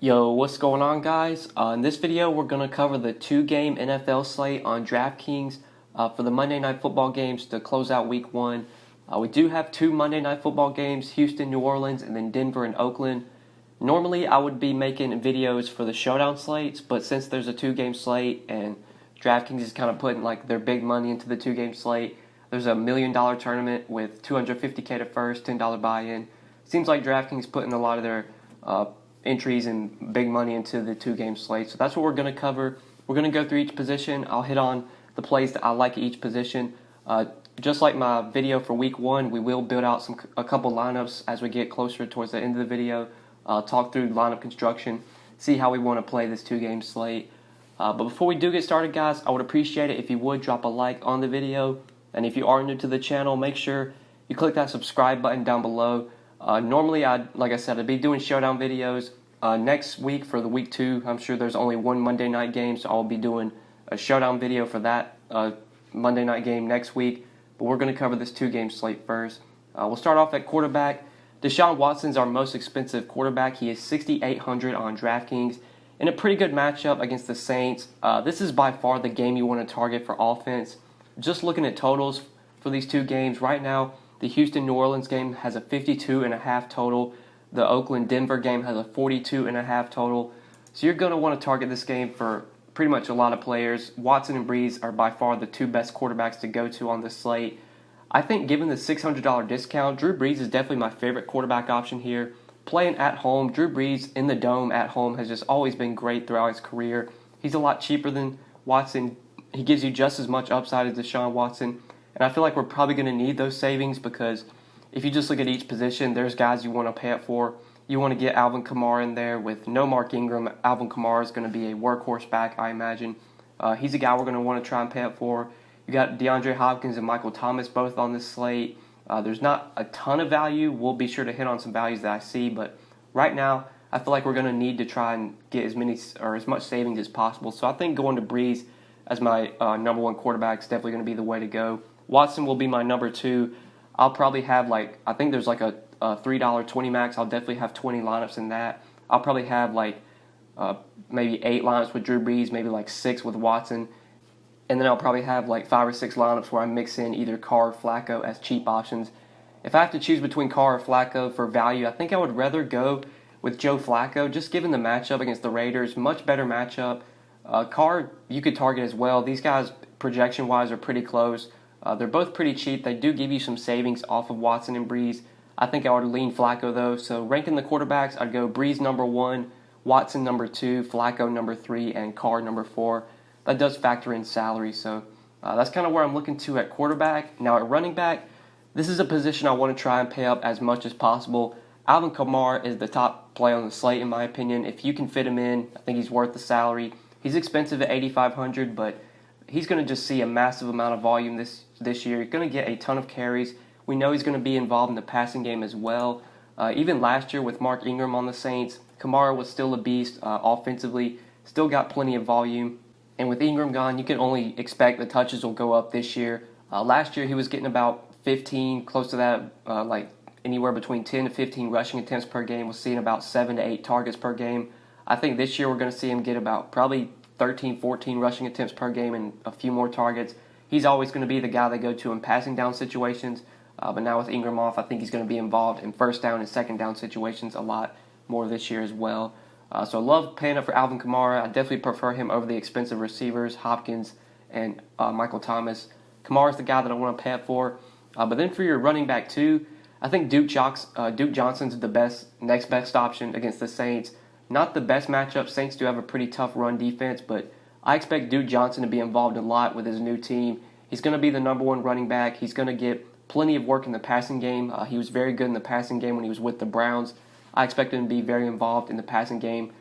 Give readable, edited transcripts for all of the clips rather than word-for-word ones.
Yo, what's going on, guys? In this video, we're going to cover the two-game NFL slate on DraftKings for the Monday Night Football games to close out Week 1. We do have two Monday Night Football games, Houston, New Orleans, and then Denver and Oakland. Normally, I would be making videos for the showdown slates, but since there's a two-game slate and DraftKings is kind of putting like their big money into the two-game slate, there's a $1 million tournament with $250K to first, $10 buy-in. Seems like DraftKings putting a lot of their entries and big money into the two-game slate. So that's what we're going to cover. We're going to go through each position. I'll hit on the plays that I like at each position. Just like my video for Week 1, we will build out a couple lineups as we get closer towards the end of the video. Talk through lineup construction, see how we want to play this two-game slate. But before we do get started, guys, I would appreciate it if you would drop a like on the video. And if you are new to the channel, make sure you click that subscribe button down below. Normally, like I said, I'd be doing showdown videos. Next week for the Week 2, I'm sure there's only one Monday night game, so I'll be doing a showdown video for that Monday night game next week. But we're going to cover this two-game slate first. We'll start off at quarterback. Deshaun Watson's our most expensive quarterback. He is $6,800 on DraftKings in a pretty good matchup against the Saints. This is by far the game you want to target for offense. Just looking at totals for these two games right now, the Houston-New Orleans game has a 52.5 total. The Oakland-Denver game has a 42.5 total. So you're going to want to target this game for pretty much a lot of players. Watson and Breeze are by far the two best quarterbacks to go to on this slate. I think given the $600 discount, Drew Brees is definitely my favorite quarterback option here. Playing at home, Drew Brees in the Dome at home has just always been great throughout his career. He's a lot cheaper than Watson. He gives you just as much upside as Deshaun Watson. And I feel like we're probably going to need those savings because if you just look at each position, there's guys you want to pay up for. You want to get Alvin Kamara in there with no Mark Ingram. Alvin Kamara is going to be a workhorse back, I imagine. He's a guy we're going to want to try and pay up for. You got DeAndre Hopkins and Michael Thomas both on this slate. There's not a ton of value. We'll be sure to hit on some values that I see, but right now I feel like we're going to need to try and get as much savings as possible. So I think going to Breeze as my number one quarterback is definitely going to be the way to go. Watson will be my number 2. I'll probably have I think there's like a $3 20 max. I'll definitely have 20 lineups in that. I'll probably have maybe 8 lineups with Drew Brees, maybe 6 with Watson. And then I'll probably have 5 or 6 lineups where I mix in either Carr or Flacco as cheap options. If I have to choose between Carr or Flacco for value, I think I would rather go with Joe Flacco, just given the matchup against the Raiders. Much better matchup. Carr, you could target as well. These guys, projection-wise, are pretty close. They're both pretty cheap. They do give you some savings off of Watson and Breeze. I think I would lean Flacco, though. So ranking the quarterbacks, I'd go Breeze number 1, Watson number 2, Flacco number 3, and Carr number 4. That does factor in salary, so that's kind of where I'm looking to at quarterback. Now at running back, this is a position I want to try and pay up as much as possible. Alvin Kamara is the top play on the slate, in my opinion. If you can fit him in, I think he's worth the salary. He's expensive at $8,500, but he's going to just see a massive amount of volume this year. He's going to get a ton of carries. We know he's going to be involved in the passing game as well. Even last year with Mark Ingram on the Saints, Kamara was still a beast offensively, still got plenty of volume. And with Ingram gone, you can only expect the touches will go up this year. Last year he was getting about 15, close to that, anywhere between 10 to 15 rushing attempts per game. We're seeing about 7 to 8 targets per game. I think this year we're going to see him get about probably 13, 14 rushing attempts per game and a few more targets. He's always going to be the guy they go to in passing down situations. But now with Ingram off, I think he's going to be involved in first down and second down situations a lot more this year as well. So I love paying up for Alvin Kamara. I definitely prefer him over the expensive receivers, Hopkins and Michael Thomas. Kamara's the guy that I want to pay up for. But then for your running back too, I think Duke Johnson's the next best option against the Saints. Not the best matchup. Saints do have a pretty tough run defense, but I expect Duke Johnson to be involved a lot with his new team. He's going to be the number 1 running back. He's going to get plenty of work in the passing game. He was very good in the passing game when he was with the Browns. I expect him to be very involved in the passing game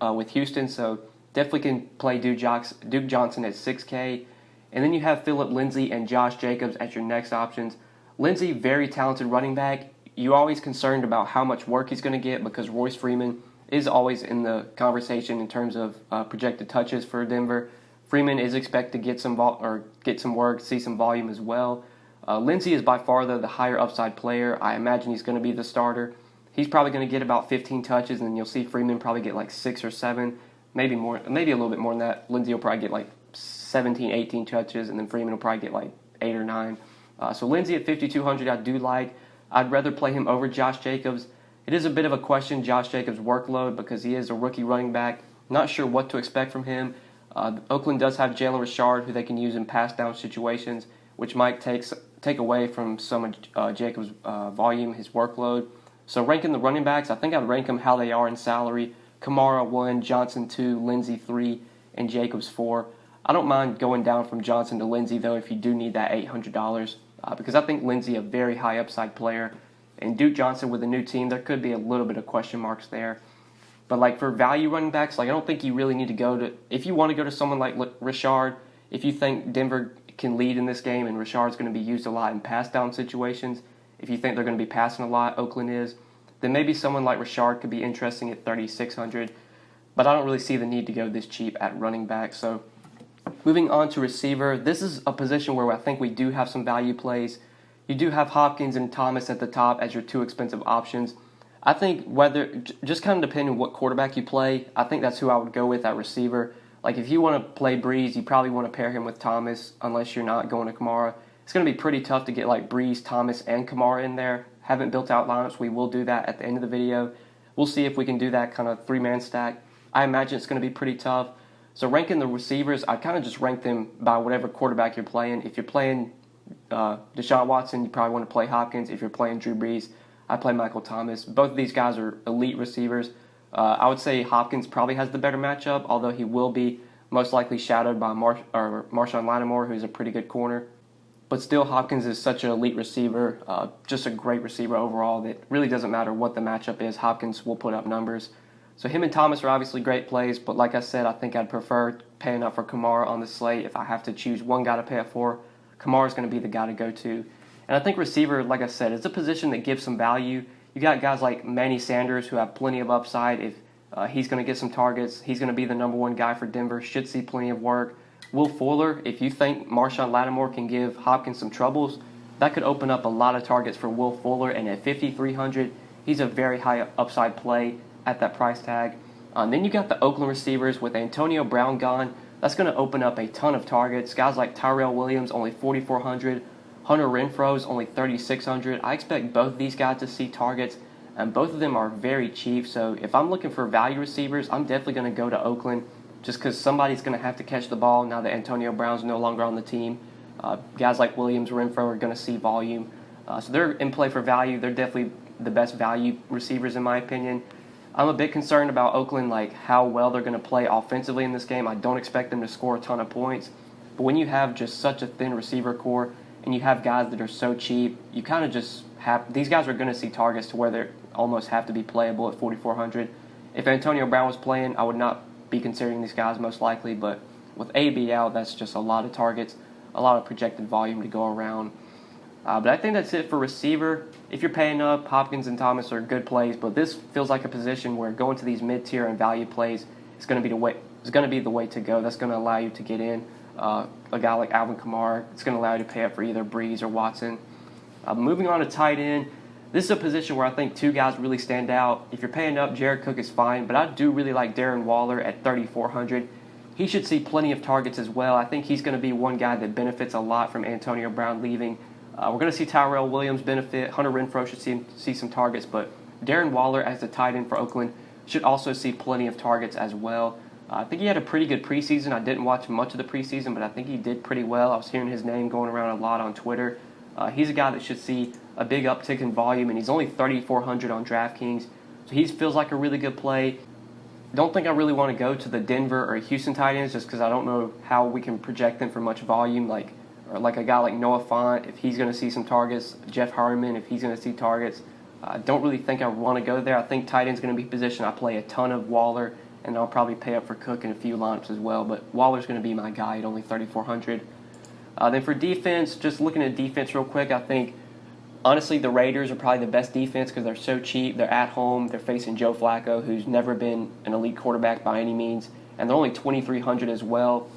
with Houston, so definitely can play Duke Johnson at $6K. And then you have Phillip Lindsay and Josh Jacobs as your next options. Lindsay, very talented running back. You're always concerned about how much work he's going to get because Royce Freeman is always in the conversation in terms of projected touches for Denver. Freeman is expected to get some work, see some volume as well. Lindsay is by far the higher upside player. I imagine he's going to be the starter. he's probably going to get about 15 touches, and you'll see Freeman probably get like 6 or 7, maybe more, maybe a little bit more than that. Lindsey will probably get like 17, 18 touches, and then Freeman will probably get like 8 or 9. So Lindsey at 5,200 I do like. I'd rather play him over Josh Jacobs. It is a bit of a question, Josh Jacobs' workload, because he is a rookie running back. Not sure what to expect from him. Oakland does have Jalen Richard, who they can use in pass down situations, which might take away from some of Jacobs' volume, his workload. So ranking the running backs, I think I'd rank them how they are in salary. Kamara 1, Johnson 2, Lindsey 3, and Jacobs 4. I don't mind going down from Johnson to Lindsey, though, if you do need that $800, because I think Lindsey a very high upside player. And Duke Johnson with a new team, there could be a little bit of question marks there. But like for value running backs, like I don't think you really need to go to, if you want to go to someone like Richard, if you think Denver can lead in this game and Richard's going to be used a lot in pass down situations, if you think they're going to be passing a lot, Oakland is, then maybe someone like Richard could be interesting at 3,600. But I don't really see the need to go this cheap at running back. So moving on to receiver, this is a position where I think we do have some value plays. You do have Hopkins and Thomas at the top as your two expensive options. I think just kind of depending on what quarterback you play, I think that's who I would go with at receiver. Like if you want to play Breeze, you probably want to pair him with Thomas unless you're not going to Kamara. It's going to be pretty tough to get like Breeze, Thomas, and Kamara in there. Haven't built out lineups. We will do that at the end of the video. We'll see if we can do that kind of three-man stack. I imagine it's going to be pretty tough. So ranking the receivers, I kind of just rank them by whatever quarterback you're playing. If you're playing Deshaun Watson, you probably want to play Hopkins. If you're playing Drew Brees, I play Michael Thomas. Both of these guys are elite receivers. I would say Hopkins probably has the better matchup, although he will be most likely shadowed by Marshawn Lattimore, who's a pretty good corner. But still, Hopkins is such an elite receiver, just a great receiver overall that really doesn't matter what the matchup is. Hopkins will put up numbers. So him and Thomas are obviously great plays, but like I said, I think I'd prefer paying up for Kamara on the slate. If I have to choose one guy to pay up for, Kamara's going to be the guy to go to. And I think receiver, like I said, it's a position that gives some value. You got guys like Manny Sanders who have plenty of upside. If he's going to get some targets, he's going to be the number one guy for Denver, should see plenty of work. Will Fuller, if you think Marshawn Lattimore can give Hopkins some troubles, that could open up a lot of targets for Will Fuller. And at 5,300, he's a very high upside play at that price tag. Then you got the Oakland receivers with Antonio Brown gone. That's going to open up a ton of targets. Guys like Tyrell Williams, only 4,400. Hunter Renfro's only 3,600. I expect both these guys to see targets, and both of them are very cheap. So if I'm looking for value receivers, I'm definitely going to go to Oakland just because somebody's going to have to catch the ball now that Antonio Brown's no longer on the team. Guys like Williams, Renfro are going to see volume. So they're in play for value. They're definitely the best value receivers in my opinion. I'm a bit concerned about Oakland, like how well they're going to play offensively in this game. I don't expect them to score a ton of points. But when you have just such a thin receiver core and you have guys that are so cheap, you kind of just have – these guys are going to see targets to where they almost have to be playable at 4,400. If Antonio Brown was playing, I would not be considering these guys most likely. But with AB out, that's just a lot of targets, a lot of projected volume to go around. But I think that's it for receiver. If you're paying up, Hopkins and Thomas are good plays, but this feels like a position where going to these mid-tier and value plays is going to be the way. It's going to be the way to go. That's going to allow you to get in a guy like Alvin Kamara. It's going to allow you to pay up for either Breeze or Watson. Moving on to tight end, this is a position where I think two guys really stand out. If you're paying up, Jared Cook is fine, but I do really like Darren Waller at 3,400. He should see plenty of targets as well. I think he's going to be one guy that benefits a lot from Antonio Brown leaving. We're going to see Tyrell Williams benefit. Hunter Renfro should see some targets, but Darren Waller as the tight end for Oakland should also see plenty of targets as well. I think he had a pretty good preseason. I didn't watch much of the preseason, but I think he did pretty well. I was hearing his name going around a lot on Twitter. He's a guy that should see a big uptick in volume, and he's only 3,400 on DraftKings, so he feels like a really good play. Don't think I really want to go to the Denver or Houston tight ends just because I don't know how we can project them for much volume, or like a guy like Noah Fant, if he's going to see some targets, Jeff Harmon, if he's going to see targets. I don't really think I want to go there. I think tight end's going to be positioned. I play a ton of Waller, and I'll probably pay up for Cook in a few lineups as well, but Waller's going to be my guy at only 3,400. Then for defense, just looking at defense real quick, I think, honestly, the Raiders are probably the best defense because they're so cheap. They're at home. They're facing Joe Flacco, who's never been an elite quarterback by any means, and they're only 2,300 as well.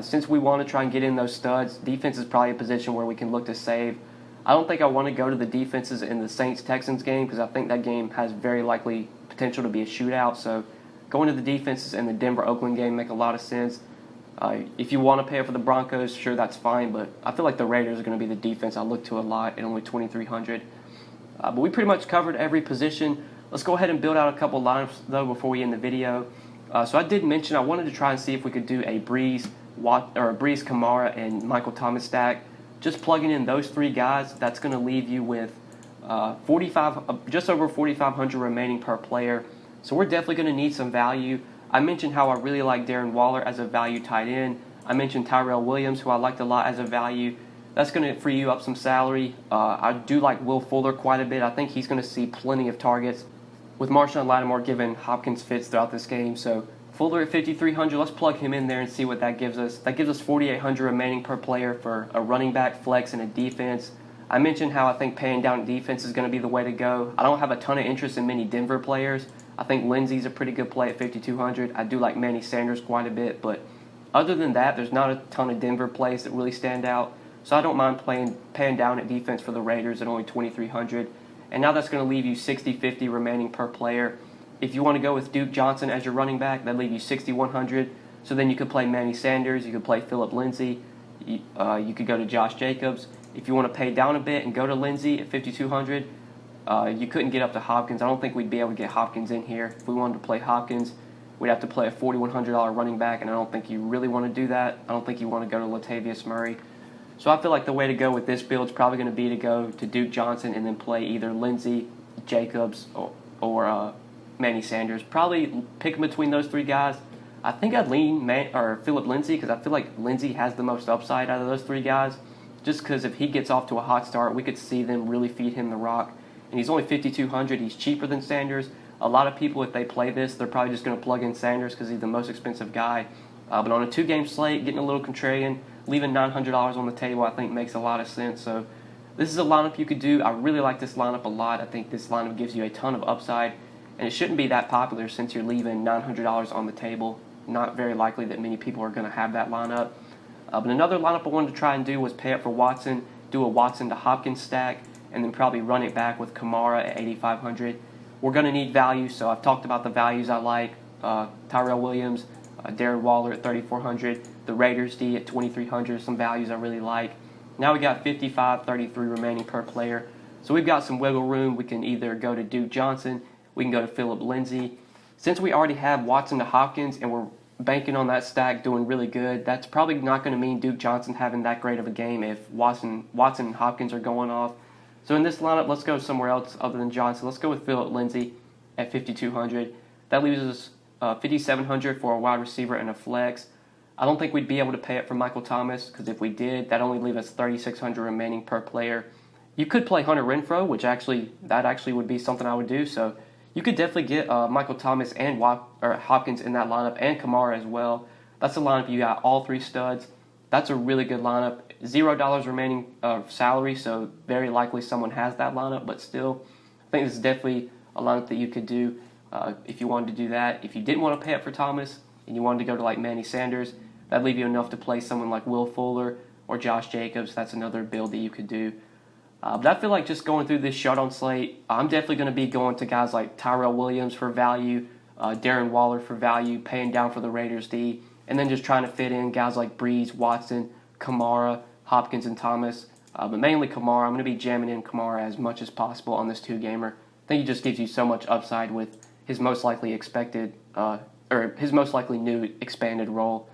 Since we want to try and get in those studs, defense is probably a position where we can look to save. I don't think I want to go to the defenses in the Saints-Texans game because I think that game has very likely potential to be a shootout. So going to the defenses in the Denver-Oakland game make a lot of sense. If you want to pay for the Broncos, sure, that's fine. But I feel like the Raiders are going to be the defense I look to a lot at only 2,300. But we pretty much covered every position. Let's go ahead and build out a couple lineups, though, before we end the video. So I did mention I wanted to try and see if we could do a Breeze, Kamara, and Michael Thomas stack. Just plugging in those three guys, that's going to leave you with just over 4,500 remaining per player. So we're definitely going to need some value. I mentioned how I really like Darren Waller as a value tight end. I mentioned Tyrell Williams, who I liked a lot as a value. That's going to free you up some salary. I do like Will Fuller quite a bit. I think he's going to see plenty of targets, with Marshawn Lattimore giving Hopkins fits throughout this game. So Fuller at 5,300, let's plug him in there and see what that gives us. That gives us 4,800 remaining per player for a running back, flex, and a defense. I mentioned how I think paying down defense is going to be the way to go. I don't have a ton of interest in many Denver players. I think Lindsey's a pretty good play at 5,200. I do like Manny Sanders quite a bit, but other than that, there's not a ton of Denver plays that really stand out. So I don't mind paying down at defense for the Raiders at only 2,300. And now that's going to leave you 60-50 remaining per player. If you want to go with Duke Johnson as your running back, that'd leave you 6,100. So then you could play Manny Sanders, you could play Phillip Lindsay, you could go to Josh Jacobs. If you want to pay down a bit and go to Lindsay at 5,200, you couldn't get up to Hopkins. I don't think we'd be able to get Hopkins in here. If we wanted to play Hopkins, we'd have to play a $4,100 running back, and I don't think you really want to do that. I don't think you want to go to Latavius Murray. So I feel like the way to go with this build is probably going to be to go to Duke Johnson and then play either Lindsey, Jacobs, or Manny Sanders. Probably pick between those three guys. I think I'd lean Phillip Lindsay because I feel like Lindsey has the most upside out of those three guys. Just because if he gets off to a hot start, we could see them really feed him the rock. And he's only 5,200. He's cheaper than Sanders. A lot of people, if they play this, they're probably just going to plug in Sanders because he's the most expensive guy. But on a two-game slate, getting a little contrarian, leaving $900 on the table, I think makes a lot of sense. So this is a lineup you could do. I really like this lineup a lot. I think this lineup gives you a ton of upside, and it shouldn't be that popular since you're leaving $900 on the table. Not very likely that many people are going to have that lineup. But another lineup I wanted to try and do was pay up for Watson, do a Watson to Hopkins stack, and then probably run it back with Kamara at 8,500. We're going to need value, so I've talked about the values I like. Tyrell Williams, Darren Waller at 3,400, the Raiders D at 2,300, some values I really like. Now we got 55-33 remaining per player. So we've got some wiggle room. We can either go to Duke Johnson, we can go to Phillip Lindsay. Since we already have Watson to Hopkins and we're banking on that stack doing really good, that's probably not going to mean Duke Johnson having that great of a game if Watson and Hopkins are going off. So in this lineup, let's go somewhere else other than Johnson. Let's go with Phillip Lindsay at 5,200. That leaves us 5,700 for a wide receiver and a flex. I don't think we'd be able to pay it for Michael Thomas because if we did, that only leaves us 3,600 remaining per player. You could play Hunter Renfrow, which actually would be something I would do. So you could definitely get Michael Thomas and Hopkins in that lineup and Kamara as well. That's a lineup you got all three studs. That's a really good lineup. $0 remaining salary, so very likely someone has that lineup, but still, I think this is definitely a lineup that you could do if you wanted to do that. If you didn't want to pay up for Thomas and you wanted to go to like Manny Sanders, that'd leave you enough to play someone like Will Fuller or Josh Jacobs. That's another build that you could do. But I feel like just going through this showdown slate, I'm definitely going to be going to guys like Tyrell Williams for value, Darren Waller for value, paying down for the Raiders D, and then just trying to fit in guys like Breeze, Watson, Kamara, Hopkins, and Thomas. But mainly Kamara. I'm going to be jamming in Kamara as much as possible on this two-gamer. I think he just gives you so much upside with his most likely his most likely new expanded role.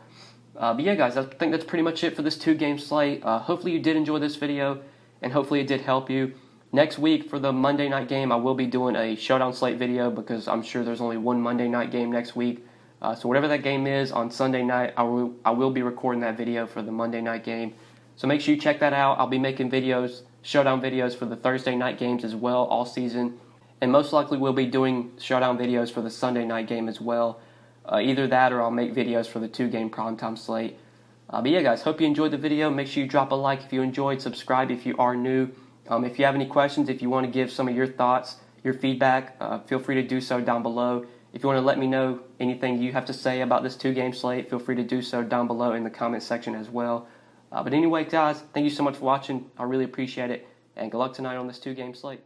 But yeah, guys, I think that's pretty much it for this two-game slate. Hopefully you did enjoy this video, and hopefully it did help you. Next week for the Monday night game, I will be doing a showdown slate video because I'm sure there's only one Monday night game next week. So whatever that game is on Sunday night, I will be recording that video for the Monday night game. So make sure you check that out. I'll be making videos, showdown videos for the Thursday night games as well all season. And most likely we'll be doing showdown videos for the Sunday night game as well. Either that or I'll make videos for the two-game primetime slate. But yeah, guys, hope you enjoyed the video. Make sure you drop a like if you enjoyed, subscribe if you are new. If you have any questions, if you want to give some of your thoughts, your feedback, feel free to do so down below. If you want to let me know anything you have to say about this two-game slate, feel free to do so down below in the comment section as well. But anyway, guys, thank you so much for watching. I really appreciate it. and good luck tonight on this 2-game slate.